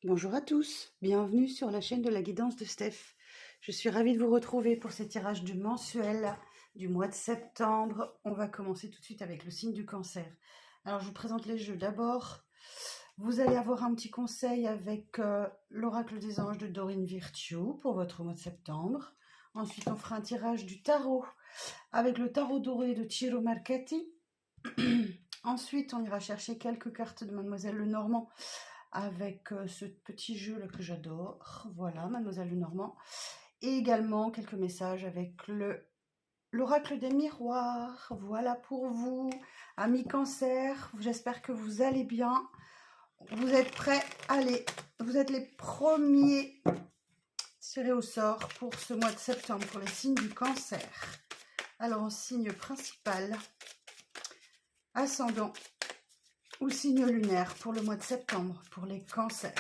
Bonjour à tous, bienvenue sur la chaîne de la guidance de Steph. Je suis ravie de vous retrouver pour ces tirages du mensuel du mois de septembre. On va commencer tout de suite avec le signe du Cancer. Alors je vous présente les jeux. D'abord, vous allez avoir un petit conseil avec l'oracle des anges de Dorine Virtue pour votre mois de septembre. Ensuite, on fera un tirage du tarot avec le tarot doré de Ciro Marchetti. Ensuite, on ira chercher quelques cartes de Mademoiselle Lenormand avec ce petit jeu là que j'adore. Voilà, Mademoiselle Lenormand. Et également quelques messages avec l'oracle des miroirs. Voilà pour vous, amis Cancer. J'espère que vous allez bien. Vous êtes prêts? Allez, vous êtes les premiers tirés au sort pour ce mois de septembre pour les signes du Cancer. Alors, en signe principal, ascendant ou signe lunaire pour le mois de septembre pour les cancers.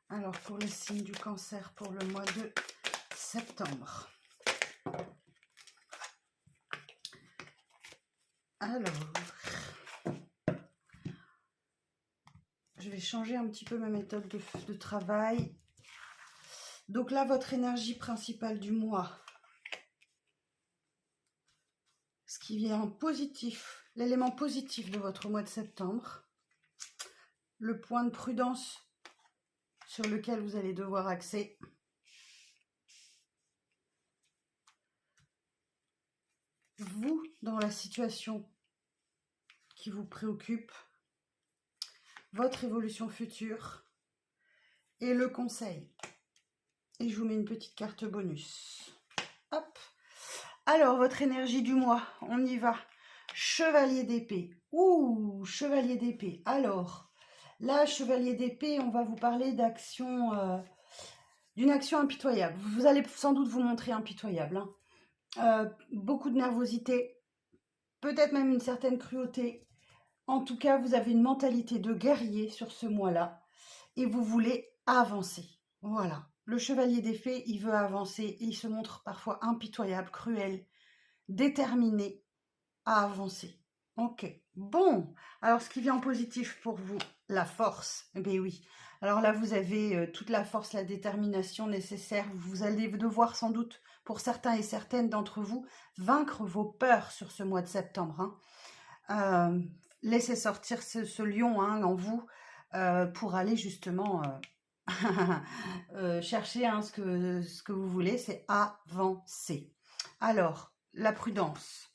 Alors pour les signes du Cancer pour le mois de septembre. Alors, je vais changer un petit peu ma méthode de travail. Donc là, votre énergie principale du mois, ce qui vient en positif, l'élément positif de votre mois de septembre, le point de prudence sur lequel vous allez devoir axer. Vous, dans la situation qui vous préoccupe, votre évolution future et le conseil. Et je vous mets une petite carte bonus. Hop. Alors, votre énergie du mois, on y va. Chevalier d'épée. Ouh, chevalier d'épée. Alors, là, chevalier d'épée, on va vous parler d'action, d'une action impitoyable. Vous allez sans doute vous montrer impitoyable. Beaucoup de nervosité, peut-être même une certaine cruauté. En tout cas, vous avez une mentalité de guerrier sur ce mois-là et vous voulez avancer. Voilà. Le chevalier d'épée, il veut avancer et il se montre parfois impitoyable, cruel, déterminé à avancer. Ok. Bon. Alors, ce qui vient en positif pour vous, la force. Eh bien oui. Alors là, vous avez toute la force, la détermination nécessaire. Vous allez devoir sans doute, pour certains et certaines d'entre vous, vaincre vos peurs sur ce mois de septembre. Laissez sortir ce lion en vous pour aller justement chercher ce que vous voulez, c'est avancer. Alors, la prudence,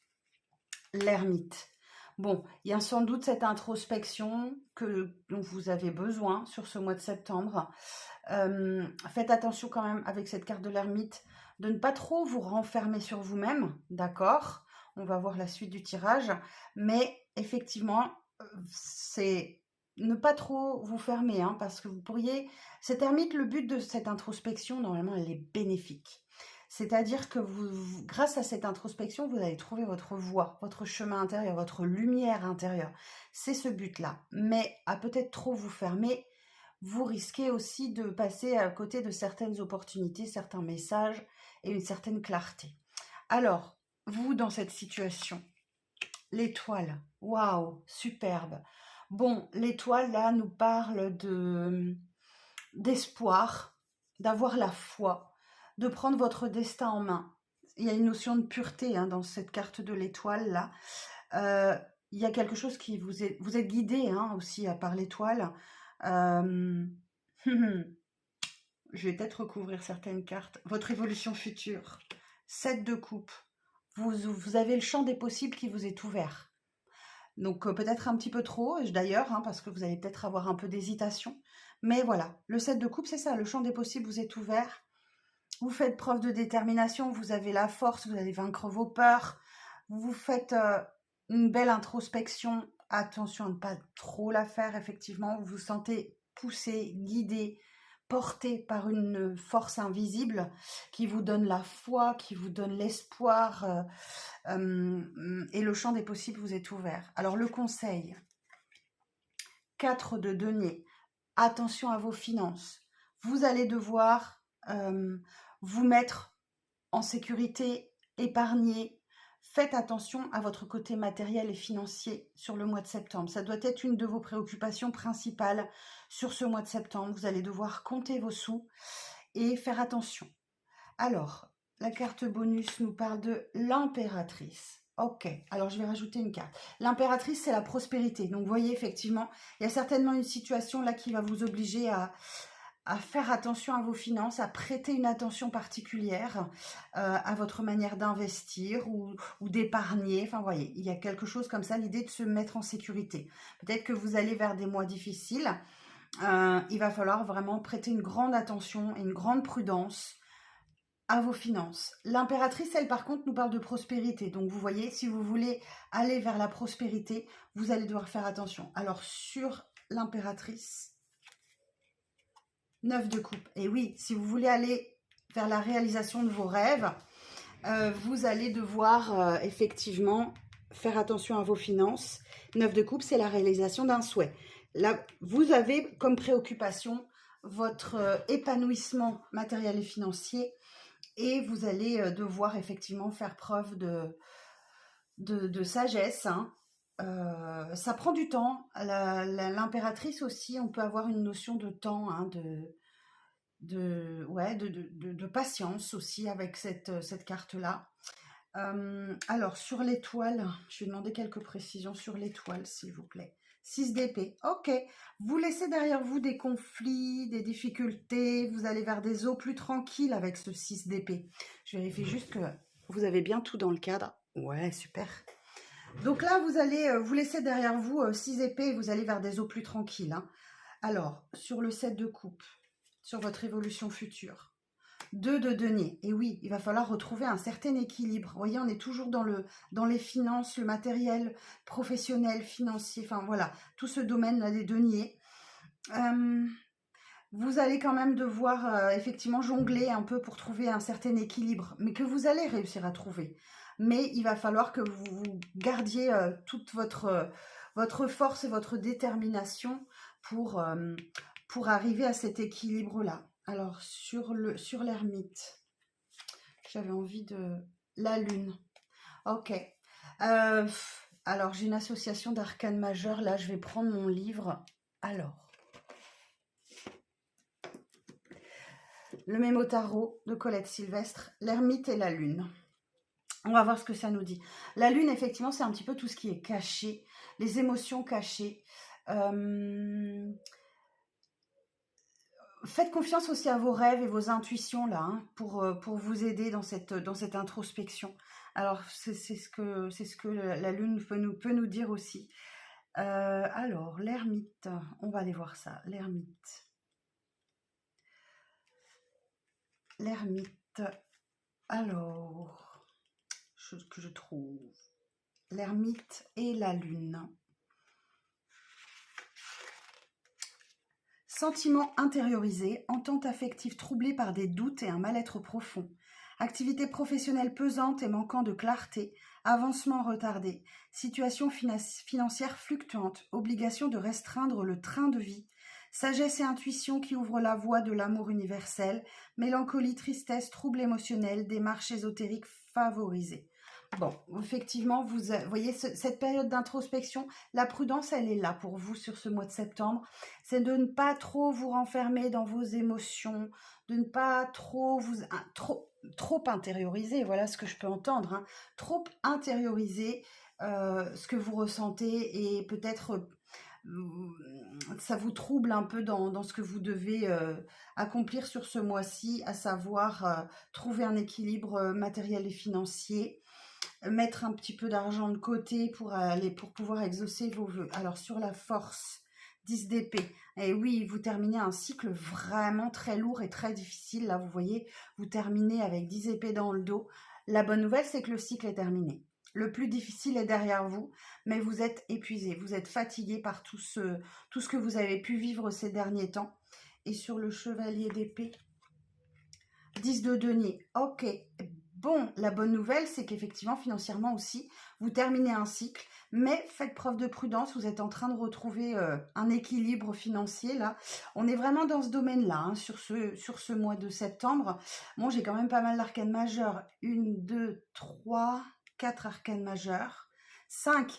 l'ermite. Bon, il y a sans doute cette introspection dont vous avez besoin sur ce mois de septembre. Faites attention quand même avec cette carte de l'ermite de ne pas trop vous renfermer sur vous-même, d'accord? On va voir la suite du tirage, mais effectivement, c'est ne pas trop vous fermer, parce que vous pourriez... Cette ermite, le but de cette introspection, normalement, elle est bénéfique. C'est-à-dire que grâce à cette introspection, vous allez trouver votre voie, votre chemin intérieur, votre lumière intérieure. C'est ce but-là. Mais à peut-être trop vous fermer, vous risquez aussi de passer à côté de certaines opportunités, certains messages et une certaine clarté. Alors, vous, dans cette situation, l'étoile, waouh, superbe. Bon, l'étoile, là, nous parle d'espoir, d'avoir la foi, de prendre votre destin en main. Il y a une notion de pureté dans cette carte de l'étoile, là. Il y a quelque chose qui vous êtes guidé aussi par l'étoile. Je vais peut-être recouvrir certaines cartes. Votre évolution future. 7 de coupe. Vous avez le champ des possibles qui vous est ouvert. Donc peut-être un petit peu trop d'ailleurs, parce que vous allez peut-être avoir un peu d'hésitation. Mais voilà, le 7 de coupe, c'est ça, le champ des possibles vous est ouvert. Vous faites preuve de détermination, vous avez la force, vous allez vaincre vos peurs. Vous faites une belle introspection. Attention à ne pas trop la faire, effectivement. Vous vous sentez poussé, guidé, porté par une force invisible qui vous donne la foi, qui vous donne l'espoir, et le champ des possibles vous est ouvert. Alors le conseil, 4 de denier, attention à vos finances. Vous allez devoir vous mettre en sécurité, épargner, faites attention à votre côté matériel et financier sur le mois de septembre. Ça doit être une de vos préoccupations principales sur ce mois de septembre. Vous allez devoir compter vos sous et faire attention. Alors, la carte bonus nous parle de l'impératrice. Ok, alors je vais rajouter une carte. L'impératrice, c'est la prospérité. Donc, vous voyez, effectivement, il y a certainement une situation là qui va vous obliger à faire attention à vos finances, à prêter une attention particulière à votre manière d'investir ou d'épargner. Enfin, vous voyez, il y a quelque chose comme ça, l'idée de se mettre en sécurité. Peut-être que vous allez vers des mois difficiles. Il va falloir vraiment prêter une grande attention et une grande prudence à vos finances. L'impératrice, elle, par contre, nous parle de prospérité. Donc, vous voyez, si vous voulez aller vers la prospérité, vous allez devoir faire attention. Alors, sur l'impératrice, 9 de coupe. Et oui, si vous voulez aller vers la réalisation de vos rêves, vous allez devoir effectivement faire attention à vos finances. 9 de coupe, c'est la réalisation d'un souhait. Là, vous avez comme préoccupation votre épanouissement matériel et financier et vous allez devoir effectivement faire preuve de sagesse, hein. Ça prend du temps. L'impératrice aussi, on peut avoir une notion de temps, hein, de patience aussi avec cette carte-là. Alors, sur l'étoile, je vais demander quelques précisions sur l'étoile, s'il vous plaît. 6 d'épée, ok. Vous laissez derrière vous des conflits, des difficultés, vous allez vers des eaux plus tranquilles avec ce 6 d'épée. Je vérifie juste que vous avez bien tout dans le cadre. Ouais, super. Donc là, vous allez vous laisser derrière vous 6 épées et vous allez vers des eaux plus tranquilles, hein. Alors, sur le 7 de coupe, sur votre évolution future, 2 de denier. Et oui, il va falloir retrouver un certain équilibre. Vous voyez, on est toujours dans les finances, le matériel professionnel, financier, enfin voilà, tout ce domaine-là des deniers. Vous allez quand même devoir effectivement jongler un peu pour trouver un certain équilibre, mais que vous allez réussir à trouver. Mais il va falloir que vous gardiez toute votre force et votre détermination pour arriver à cet équilibre-là. Alors, sur l'ermite, j'avais envie de la lune. Ok. Alors, j'ai une association d'arcanes majeures. Là, je vais prendre mon livre. Alors, le Mémo Tarot de Colette Sylvestre, l'ermite et la lune. On va voir ce que ça nous dit. La lune, effectivement, c'est un petit peu tout ce qui est caché, les émotions cachées. Faites confiance aussi à vos rêves et vos intuitions là, hein, pour vous aider dans cette introspection. Alors, c'est ce que la lune peut nous dire aussi. Alors, l'ermite, on va aller voir ça. L'ermite. L'ermite. Alors, que je trouve. L'ermite et la lune. Sentiments intériorisés, entente affective troublée par des doutes et un mal-être profond, activité professionnelle pesante et manquant de clarté, avancement retardé, situation financière fluctuante, obligation de restreindre le train de vie, sagesse et intuition qui ouvrent la voie de l'amour universel, mélancolie, tristesse, trouble émotionnel, démarche ésotérique favorisée. Bon, effectivement, vous voyez cette période d'introspection, la prudence, elle est là pour vous sur ce mois de septembre. C'est de ne pas trop vous renfermer dans vos émotions, de ne pas trop trop intérioriser, voilà ce que je peux entendre, hein, trop intérioriser ce que vous ressentez et peut-être ça vous trouble un peu dans ce que vous devez accomplir sur ce mois-ci, à savoir trouver un équilibre matériel et financier, mettre un petit peu d'argent de côté pour pouvoir exaucer vos vœux. Alors sur la force, 10 d'épée, et oui, vous terminez un cycle vraiment très lourd et très difficile. Là, vous voyez, vous terminez avec 10 épées dans le dos. La bonne nouvelle, c'est que le cycle est terminé. Le plus difficile est derrière vous, mais vous êtes épuisé, vous êtes fatigué par tout ce que vous avez pu vivre ces derniers temps. Et sur le chevalier d'épée, 10 de denier, ok. Bon, la bonne nouvelle, c'est qu'effectivement, financièrement aussi, vous terminez un cycle, mais faites preuve de prudence, vous êtes en train de retrouver un équilibre financier, là. On est vraiment dans ce domaine-là, hein, sur ce mois de septembre. Bon, j'ai quand même pas mal d'arcanes majeures. 1, 2, 3, 4 arcanes majeures, 5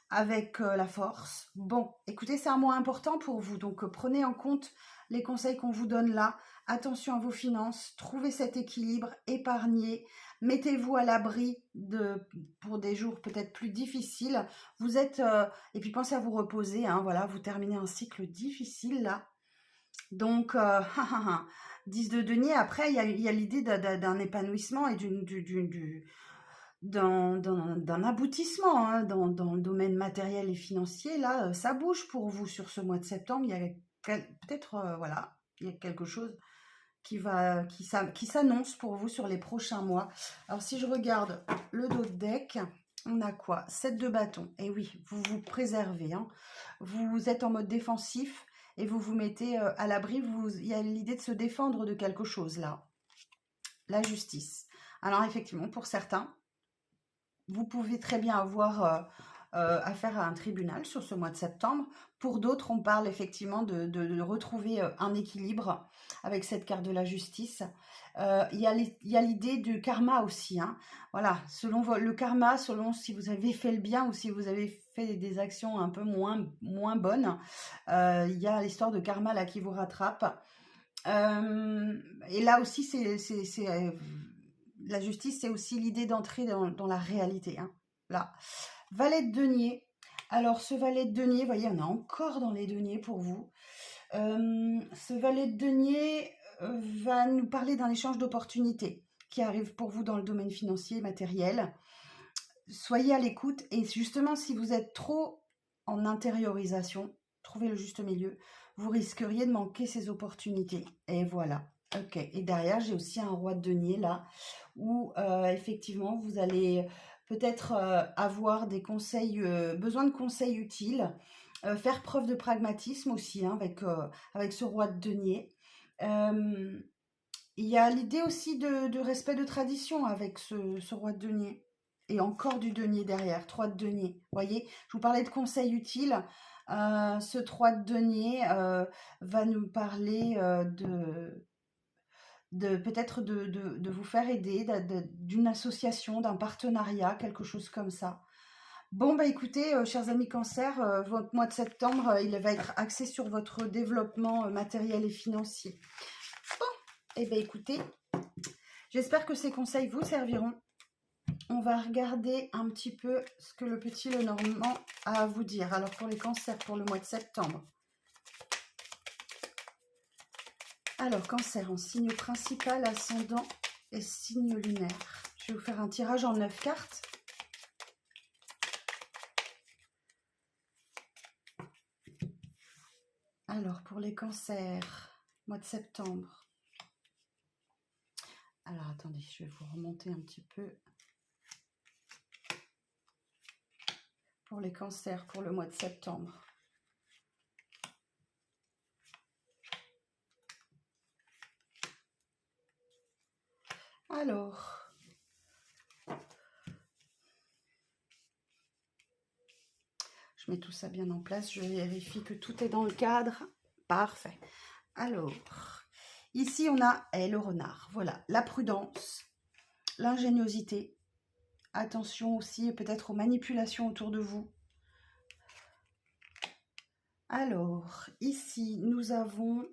avec la force. Bon, écoutez, c'est un mois important pour vous, donc prenez en compte les conseils qu'on vous donne là. Attention à vos finances, trouvez cet équilibre, épargnez, mettez-vous à l'abri pour des jours peut-être plus difficiles. Vous êtes, et puis pensez à vous reposer, hein, voilà, vous terminez un cycle difficile là. Donc, 10 de denier, après, il y a l'idée d'un épanouissement et d'un aboutissement, hein, dans le domaine matériel et financier. Là, ça bouge pour vous sur ce mois de septembre. Il y a peut-être, voilà, il y a quelque chose qui s'annonce pour vous sur les prochains mois. Alors, si je regarde le dos de deck, on a quoi? 7 de bâton. Et oui, vous vous préservez, hein. Vous êtes en mode défensif et vous vous mettez à l'abri. Il y a l'idée de se défendre de quelque chose, là. La justice. Alors, effectivement, pour certains, vous pouvez très bien avoir affaire à un tribunal sur ce mois de septembre. Pour d'autres, on parle effectivement de retrouver un équilibre avec cette carte de la justice. Il y a l'idée du karma aussi, hein. Voilà, selon le karma, selon si vous avez fait le bien ou si vous avez fait des actions un peu moins bonnes, il y a l'histoire de karma là qui vous rattrape. Et là aussi, la justice, c'est aussi l'idée d'entrer dans la réalité, hein. Là, valet de denier. Alors, ce valet de denier, vous voyez, on est encore dans les deniers pour vous. Ce valet de denier va nous parler d'un échange d'opportunités qui arrive pour vous dans le domaine financier et matériel. Soyez à l'écoute et justement, si vous êtes trop en intériorisation, trouvez le juste milieu, vous risqueriez de manquer ces opportunités. Et voilà. Ok. Et derrière, j'ai aussi un roi de denier là, où effectivement, vous allez peut-être avoir des conseils, besoin de conseils utiles, faire preuve de pragmatisme aussi, hein, avec ce roi de denier. Il y a l'idée aussi de respect de tradition avec ce roi de denier. Et encore du denier derrière, 3 de denier. Vous voyez, je vous parlais de conseils utiles. Ce 3 de denier va nous parler peut-être de vous faire aider, d'une association, d'un partenariat, quelque chose comme ça. Bon, bah écoutez, chers amis Cancer, votre mois de septembre, il va être axé sur votre développement matériel et financier. Bon, et bien écoutez, j'espère que ces conseils vous serviront. On va regarder un petit peu ce que le petit Lenormand a à vous dire. Alors pour les cancers, pour le mois de septembre. Alors cancer en signe principal, ascendant et signe lunaire. Je vais vous faire un tirage en 9 cartes. Alors pour les cancers, mois de septembre. Alors attendez, je vais vous remonter un petit peu. Pour les cancers, pour le mois de septembre. Alors, je mets tout ça bien en place, je vérifie que tout est dans le cadre. Parfait. Alors, ici on a le renard. Voilà, la prudence, l'ingéniosité. Attention aussi peut-être aux manipulations autour de vous. Alors, ici nous avons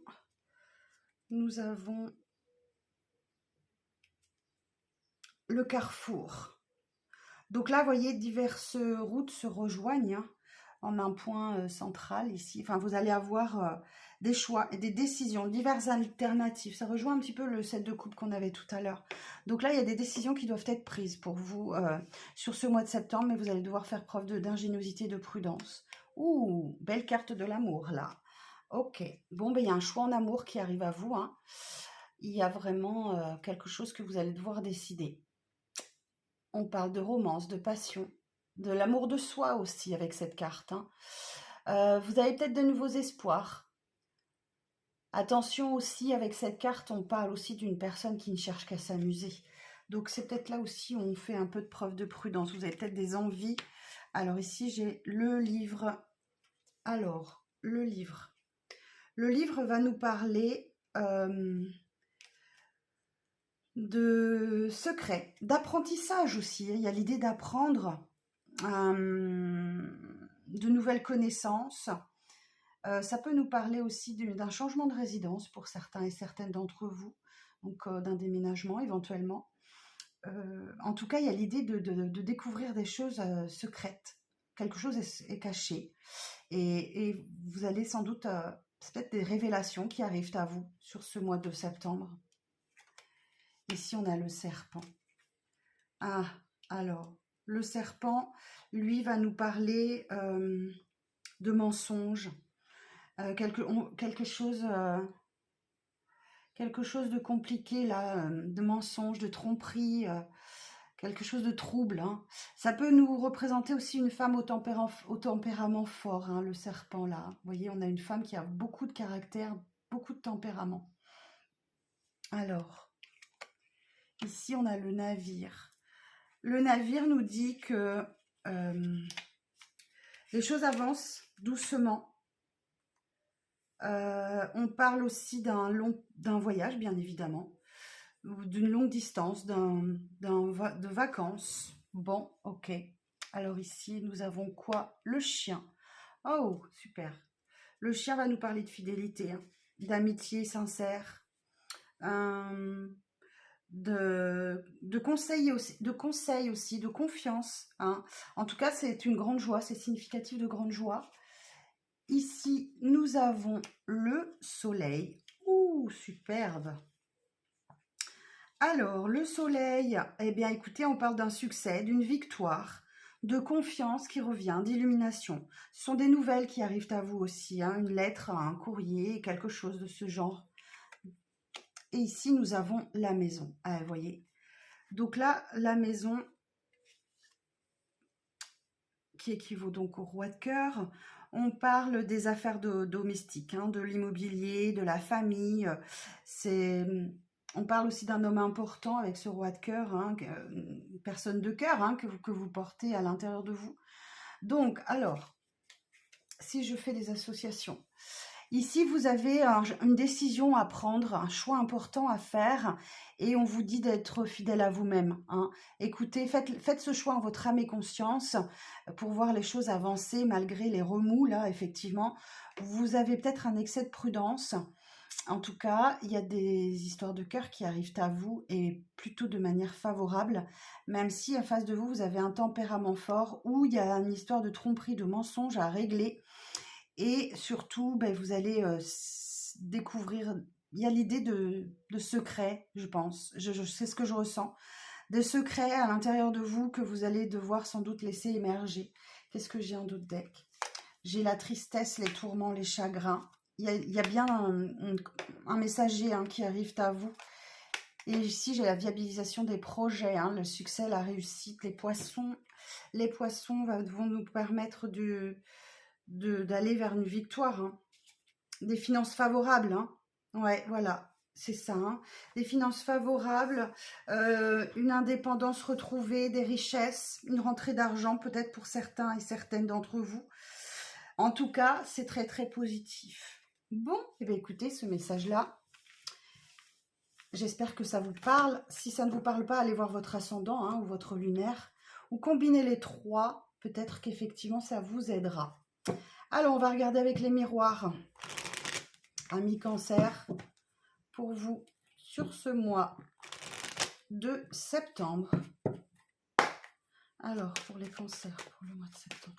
le carrefour. Donc là, vous voyez, diverses routes se rejoignent, hein, en un point central ici. Enfin, vous allez avoir des choix et des décisions, diverses alternatives. Ça rejoint un petit peu le 7 de coupe qu'on avait tout à l'heure. Donc là, il y a des décisions qui doivent être prises pour vous sur ce mois de septembre, mais vous allez devoir faire preuve d'ingéniosité et de prudence. Ouh, belle carte de l'amour, là. Ok, bon, ben, il y a un choix en amour qui arrive à vous, hein. Il y a vraiment quelque chose que vous allez devoir décider. On parle de romance, de passion, de l'amour de soi aussi avec cette carte, hein. Vous avez peut-être de nouveaux espoirs. Attention aussi, avec cette carte, on parle aussi d'une personne qui ne cherche qu'à s'amuser. Donc c'est peut-être là aussi où on fait un peu de preuve de prudence. Vous avez peut-être des envies. Alors ici, j'ai le livre. Alors, le livre. Le livre va nous parler de secrets, d'apprentissage aussi. Il y a l'idée d'apprendre de nouvelles connaissances. Ça peut nous parler aussi d'un changement de résidence pour certains et certaines d'entre vous, donc d'un déménagement éventuellement. En tout cas, il y a l'idée de découvrir des choses secrètes. Quelque chose est caché. Et vous allez sans doute, c'est peut-être des révélations qui arrivent à vous sur ce mois de septembre. Ici, on a le serpent. Ah, alors, le serpent, lui, va nous parler de mensonges. Quelque chose de compliqué, là, de mensonges, de tromperies, quelque chose de trouble. Hein. Ça peut nous représenter aussi une femme au tempérament fort, hein, le serpent, là. Vous voyez, on a une femme qui a beaucoup de caractère, beaucoup de tempérament. Alors, ici, on a le navire. Le navire nous dit que les choses avancent doucement. On parle aussi d'un voyage, bien évidemment, ou d'une longue distance, de vacances. Bon, ok. Alors ici, nous avons quoi? Le chien. Oh, super. Le chien va nous parler de fidélité, hein, d'amitié sincère, de conseils aussi, de confiance. Hein. En tout cas, c'est une grande joie, c'est significatif de grande joie. Ici, nous avons le soleil. Ouh, superbe. Alors, le soleil, eh bien, écoutez, on parle d'un succès, d'une victoire, de confiance qui revient, d'illumination. Ce sont des nouvelles qui arrivent à vous aussi, hein, une lettre, un courrier, quelque chose de ce genre. Et ici, nous avons la maison. Ah, vous voyez. Donc là, la maison qui équivaut donc au roi de cœur. On parle des affaires domestiques, hein, de l'immobilier, de la famille. On parle aussi d'un homme important avec ce roi de cœur, hein, une personne de cœur, hein, que vous portez à l'intérieur de vous. Donc, alors, si je fais des associations, ici, vous avez une décision à prendre, un choix important à faire, et on vous dit d'être fidèle à vous-même. Hein. Écoutez, faites ce choix en votre âme et conscience pour voir les choses avancer malgré les remous, là, effectivement. Vous avez peut-être un excès de prudence. En tout cas, il y a des histoires de cœur qui arrivent à vous et plutôt de manière favorable, même si en face de vous, vous avez un tempérament fort ou il y a une histoire de tromperie, de mensonge à régler. Et surtout, ben, vous allez découvrir, il y a l'idée de secrets, je pense, c'est ce que je ressens, des secrets à l'intérieur de vous que vous allez devoir sans doute laisser émerger. Qu'est-ce que j'ai en d'autres decks? J'ai la tristesse, les tourments, les chagrins. Il y a bien un messager, hein, qui arrive à vous. Et ici, j'ai la viabilisation des projets, hein, le succès, la réussite, les poissons. Les poissons vont nous permettre d'aller vers une victoire, hein. Des finances favorables, hein. Ouais, voilà, c'est ça, hein. Des finances favorables, une indépendance retrouvée, des richesses, une rentrée d'argent peut-être pour certains et certaines d'entre vous. En tout cas, c'est très très positif. Bon, et bien écoutez, ce message-là, j'espère que ça vous parle. Si ça ne vous parle pas, allez voir votre ascendant, hein, ou votre lunaire, ou combinez les trois, peut-être qu'effectivement ça vous aidera. Alors, on va regarder avec les miroirs. Amis Cancer, pour vous, sur ce mois de septembre. Alors, pour les cancers, pour le mois de septembre.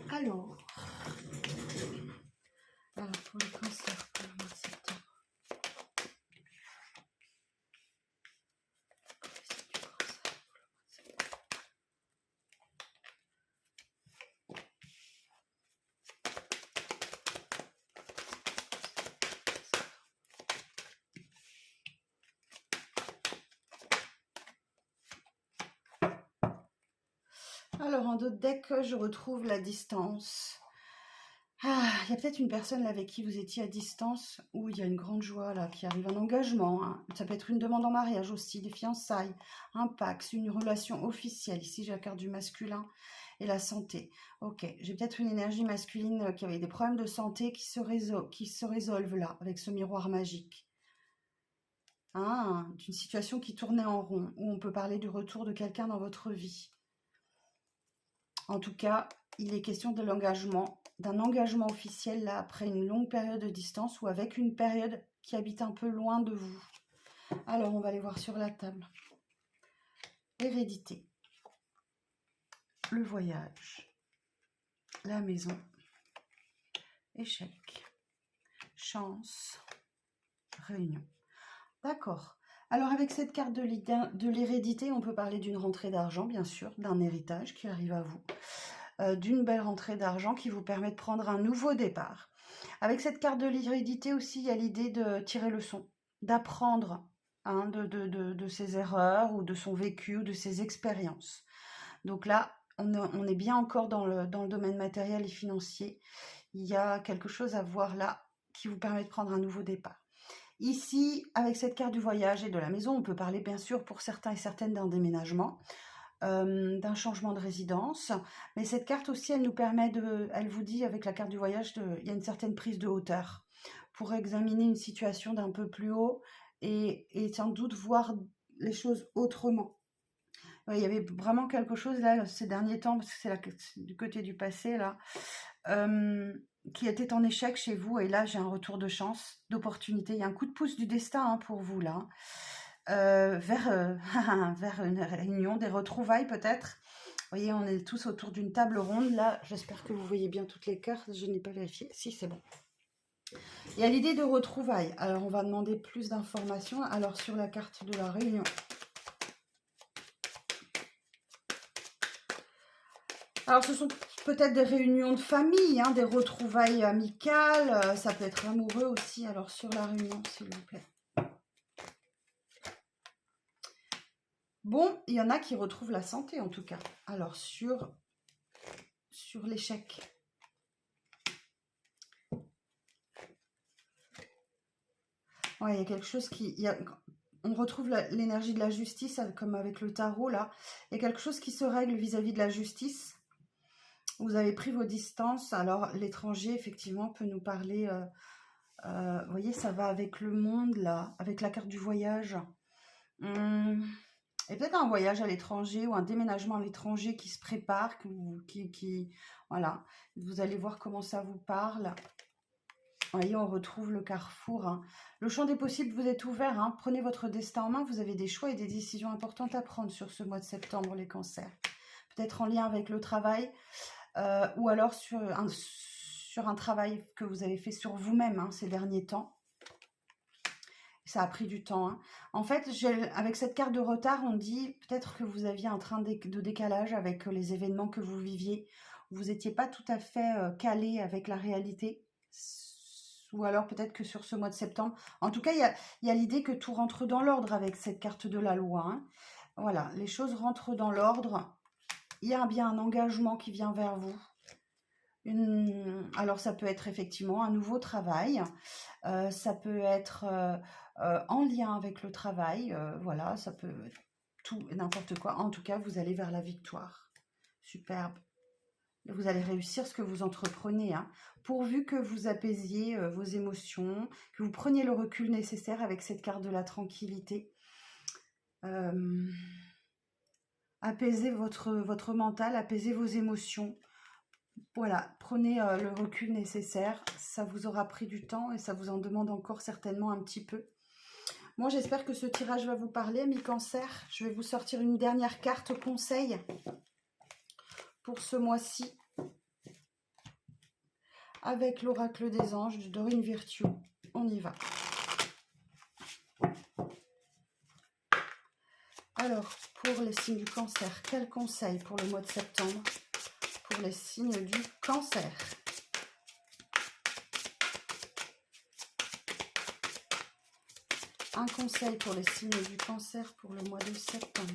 Alors, pour les cancers, pour le mois de septembre. Alors, en d'autres decks, je retrouve la distance. Ah, il y a peut-être une personne là, avec qui vous étiez à distance, où il y a une grande joie là, qui arrive, un engagement. Hein. Ça peut être une demande en mariage aussi, des fiançailles, un pax, une relation officielle. Ici, j'ai la carte du masculin et la santé. Ok, j'ai peut-être une énergie masculine qui avait des problèmes de santé qui se résolvent là, avec ce miroir magique. Hein, d'une situation qui tournait en rond, où on peut parler du retour de quelqu'un dans votre vie. En tout cas, il est question de l'engagement, d'un engagement officiel là, après une longue période de distance ou avec une période qui habite un peu loin de vous. Alors, on va aller voir sur la table. Hérédité, le voyage, la maison, échec, chance, réunion. D'accord. Alors, avec cette carte de l'hérédité, on peut parler d'une rentrée d'argent, bien sûr, d'un héritage qui arrive à vous. D'une belle rentrée d'argent qui vous permet de prendre un nouveau départ. Avec cette carte de l'hérédité aussi, il y a l'idée de tirer leçon, d'apprendre hein, de ses erreurs ou de son vécu ou de ses expériences. Donc là, on est bien encore dans le domaine matériel et financier. Il y a quelque chose à voir là qui vous permet de prendre un nouveau départ. Ici, avec cette carte du voyage et de la maison, on peut parler bien sûr pour certains et certaines d'un déménagement. D'un changement de résidence, mais cette carte aussi elle nous permet elle vous dit avec la carte du voyage il y a une certaine prise de hauteur pour examiner une situation d'un peu plus haut et sans doute voir les choses autrement. Ouais, il y avait vraiment quelque chose là ces derniers temps, parce que c'est du côté du passé là, qui était en échec chez vous, et là j'ai un retour de chance, d'opportunité, il y a un coup de pouce du destin hein, pour vous là. Vers une réunion, des retrouvailles peut-être. Vous voyez, on est tous autour d'une table ronde. Là, j'espère que vous voyez bien toutes les cartes. Je n'ai pas vérifié. Si, c'est bon. Il y a l'idée de retrouvailles. Alors, on va demander plus d'informations. Alors, sur la carte de la réunion. Alors, ce sont peut-être des réunions de famille, hein, des retrouvailles amicales. Ça peut être amoureux aussi. Alors, sur la réunion, s'il vous plaît. Bon, il y en a qui retrouvent la santé en tout cas. Alors, sur l'échec. Ouais, il y a quelque chose on retrouve l'énergie de la justice, comme avec le tarot là. Il y a quelque chose qui se règle vis-à-vis de la justice. Vous avez pris vos distances. Alors, l'étranger, effectivement, peut nous parler... vous voyez, ça va avec le monde là, avec la carte du voyage. Et peut-être un voyage à l'étranger ou un déménagement à l'étranger qui se prépare, voilà. Vous allez voir comment ça vous parle. Vous voyez, on retrouve le carrefour. Hein. Le champ des possibles, vous êtes ouvert. Hein. Prenez votre destin en main. Vous avez des choix et des décisions importantes à prendre sur ce mois de septembre, les cancers. Peut-être en lien avec le travail ou alors sur un travail que vous avez fait sur vous-même hein, ces derniers temps. Ça a pris du temps. Hein. En fait, avec cette carte de retard, on dit peut-être que vous aviez un train de décalage avec les événements que vous viviez. Vous n'étiez pas tout à fait calé avec la réalité. Ou alors peut-être que sur ce mois de septembre. En tout cas, il y a l'idée que tout rentre dans l'ordre avec cette carte de la loi. Hein. Voilà, les choses rentrent dans l'ordre. Il y a bien un engagement qui vient vers vous. Alors, ça peut être effectivement un nouveau travail. Ça peut être en lien avec le travail. Voilà, ça peut être tout et n'importe quoi. En tout cas, vous allez vers la victoire. Superbe. Vous allez réussir ce que vous entreprenez, hein, pourvu que vous apaisiez vos émotions, que vous preniez le recul nécessaire avec cette carte de la tranquillité. Apaisez votre mental, apaisez vos émotions. Voilà, prenez le recul nécessaire. Ça vous aura pris du temps et ça vous en demande encore certainement un petit peu. Moi, j'espère que ce tirage va vous parler, amis cancer. Je vais vous sortir une dernière carte conseil pour ce mois-ci. Avec l'oracle des anges de Dorine Virtue. On y va. Alors, pour les signes du cancer, quel conseil pour le mois de septembre pour les signes du cancer? Un conseil pour les signes du cancer pour le mois de septembre.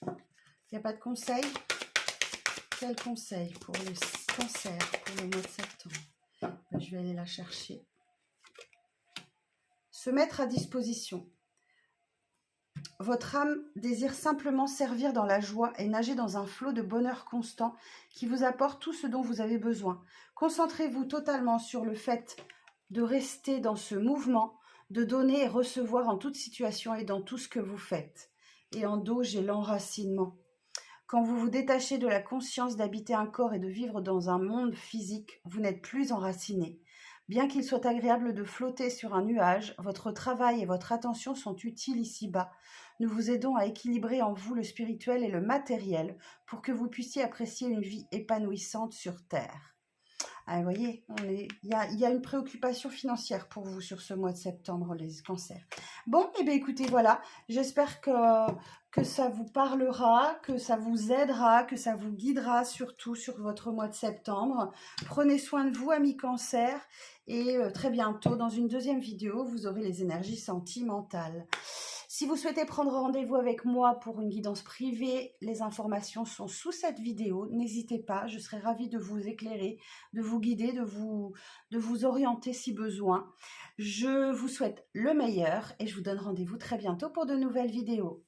Il n'y a pas de conseil? Quel conseil pour les Cancer pour le mois de septembre. Je vais aller la chercher. Se mettre à disposition. Votre âme désire simplement servir dans la joie et nager dans un flot de bonheur constant qui vous apporte tout ce dont vous avez besoin. Concentrez-vous totalement sur le fait de rester dans ce mouvement, de donner et recevoir en toute situation et dans tout ce que vous faites. Et en dos, j'ai l'enracinement. Quand vous vous détachez de la conscience d'habiter un corps et de vivre dans un monde physique, vous n'êtes plus enraciné. Bien qu'il soit agréable de flotter sur un nuage, votre travail et votre attention sont utiles ici-bas. Nous vous aidons à équilibrer en vous le spirituel et le matériel pour que vous puissiez apprécier une vie épanouissante sur Terre. Ah, vous voyez, il y a une préoccupation financière pour vous sur ce mois de septembre, les cancers. Bon, et bien écoutez, voilà, j'espère que ça vous parlera, que ça vous aidera, que ça vous guidera surtout sur votre mois de septembre. Prenez soin de vous, amis cancers, et très bientôt, dans une deuxième vidéo, vous aurez les énergies sentimentales. Si vous souhaitez prendre rendez-vous avec moi pour une guidance privée, les informations sont sous cette vidéo. N'hésitez pas, je serai ravie de vous éclairer, de vous guider, de vous orienter si besoin. Je vous souhaite le meilleur et je vous donne rendez-vous très bientôt pour de nouvelles vidéos.